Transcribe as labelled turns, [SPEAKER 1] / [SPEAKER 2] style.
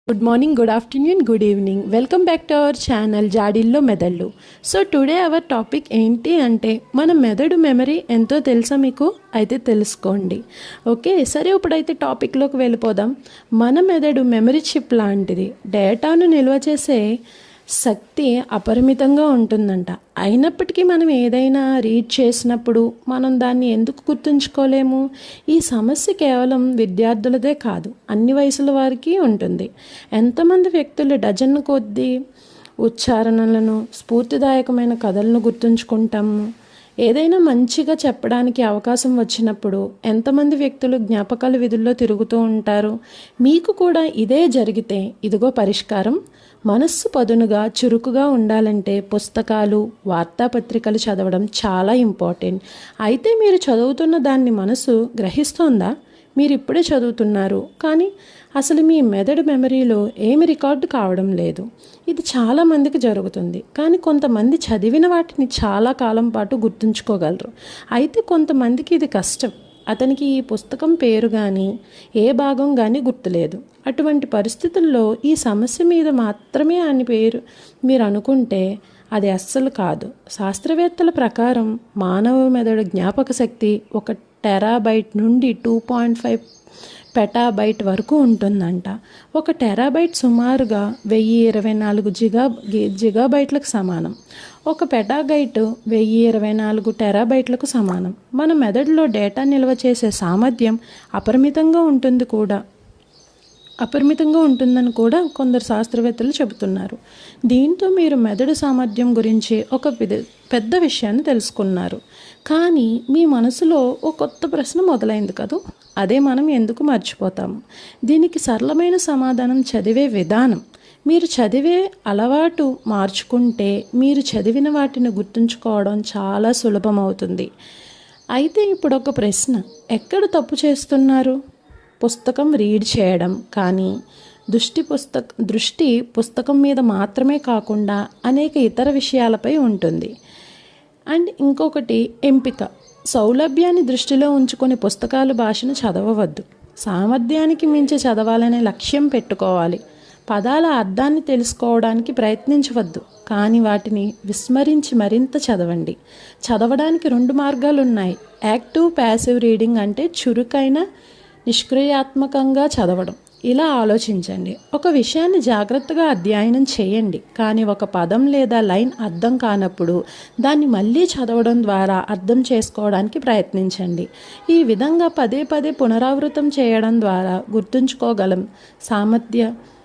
[SPEAKER 1] Good morning, good afternoon, good evening. Welcome back to our channel జాడీల్లో మెదళ్ళు. So today our topic ఏంటి అంటే మన మెదడు మెమరీ ఎంతో తెలుసా మీకు? అయితే తెలుసుకోండి. ఓకే, సరే ఇప్పుడైతే టాపిక్లోకి వెళ్ళిపోదాం. మన మెదడు మెమరీ చిప్ లాంటిది. డేటాను నిల్వ చేసే శక్తి అపరిమితంగా ఉంటుందంట. అయినప్పటికీ మనం ఏదైనా రీడ్ చేసినప్పుడు మనం దాన్ని ఎందుకు గుర్తుంచుకోలేము? ఈ సమస్య కేవలం విద్యార్థులదే కాదు, అన్ని వయసుల వారికి ఉంటుంది. ఎంతమంది వ్యక్తులు డజన్ కొద్దీ ఉచ్చారణలను, స్ఫూర్తిదాయకమైన కథలను గుర్తుంచుకుంటాము? ఏదైనా మంచిగా చెప్పడానికి అవకాశం వచ్చినప్పుడు ఎంతమంది వ్యక్తులు జ్ఞాపకాల విధుల్లో తిరుగుతూ ఉంటారు? మీకు కూడా ఇదే జరిగితే ఇదిగో పరిష్కారం. మనస్సు పదునుగా చురుకుగా ఉండాలంటే పుస్తకాలు, వార్తాపత్రికలు చదవడం చాలా ఇంపార్టెంట్. అయితే మీరు చదువుతున్న దాన్ని మనసు గ్రహిస్తోందా? మీరు ఇప్పుడే చదువుతున్నారు, కానీ అసలు మీ మెదడు మెమరీలో ఏమి రికార్డు కావడం లేదు. ఇది చాలామందికి జరుగుతుంది, కానీ కొంతమంది చదివిన వాటిని చాలా కాలం పాటు గుర్తుంచుకోగలరు. అయితే కొంతమందికి ఇది కష్టం. అతనికి ఈ పుస్తకం పేరు కానీ ఏ భాగం కానీ గుర్తులేదు. అటువంటి పరిస్థితుల్లో ఈ సమస్య మీద మాత్రమే అని పేరు మీరు అనుకుంటే అది అస్సలు కాదు. శాస్త్రవేత్తల ప్రకారం మానవ మెదడు జ్ఞాపక శక్తి 1 టెరాబైట్ నుండి 2.5 పెటాబైట్ వరకు ఉంటుందంట. 1 టెరాబైట్ సుమారుగా 1024 జిగాబైట్లకు సమానం. 1 పెటాబైట్ 1024 టెరాబైట్లకు సమానం. మన మెదడులో డేటా నిల్వ చేసే సామర్థ్యం అపరిమితంగా ఉంటుందని కూడా కొందరు శాస్త్రవేత్తలు చెబుతున్నారు. దీంతో మీరు మెదడు సామర్థ్యం గురించి ఒక పెద్ద విషయాన్ని తెలుసుకున్నారు. కానీ మీ మనసులో ఒక కొత్త ప్రశ్న మొదలైంది కదూ, అదే మనం ఎందుకు మర్చిపోతాము? దీనికి సరళమైన సమాధానం చదివే విధానం. మీరు చదివే అలవాటు మార్చుకుంటే మీరు చదివిన వాటిని గుర్తుంచుకోవడం చాలా సులభమవుతుంది. అయితే ఇప్పుడు ఒక ప్రశ్న, ఎక్కడ తప్పు చేస్తున్నారు? పుస్తకం రీడ్ చేయడం కానీ దృష్టి పుస్తకం మీద మాత్రమే కాకుండా అనేక ఇతర విషయాలపై ఉంటుంది. అండ్ ఇంకొకటి ఎంపిక. సౌలభ్యాన్ని దృష్టిలో ఉంచుకొని పుస్తకాలు భాషను చదవవద్దు. సామర్థ్యానికి మించి చదవాలనే లక్ష్యం పెట్టుకోవాలి. పదాల అర్థాన్ని తెలుసుకోవడానికి ప్రయత్నించవద్దు, కానీ వాటిని విస్మరించి మరింత చదవండి. చదవడానికి 2 మార్గాలు ఉన్నాయి. యాక్టివ్, ప్యాసివ్ రీడింగ్ అంటే చురుకైన, నిష్క్రియాత్మకంగా చదవడం. ఇలా ఆలోచించండి. ఒక విషయాన్ని జాగ్రత్తగా అధ్యయనం చేయండి, కానీ ఒక పదం లేదా లైన్ అర్థం కానప్పుడు దాన్ని మళ్ళీ చదవడం ద్వారా అర్థం చేసుకోవడానికి ప్రయత్నించండి. ఈ విధంగా పదే పదే పునరావృతం చేయడం ద్వారా గుర్తుంచుకోగలం.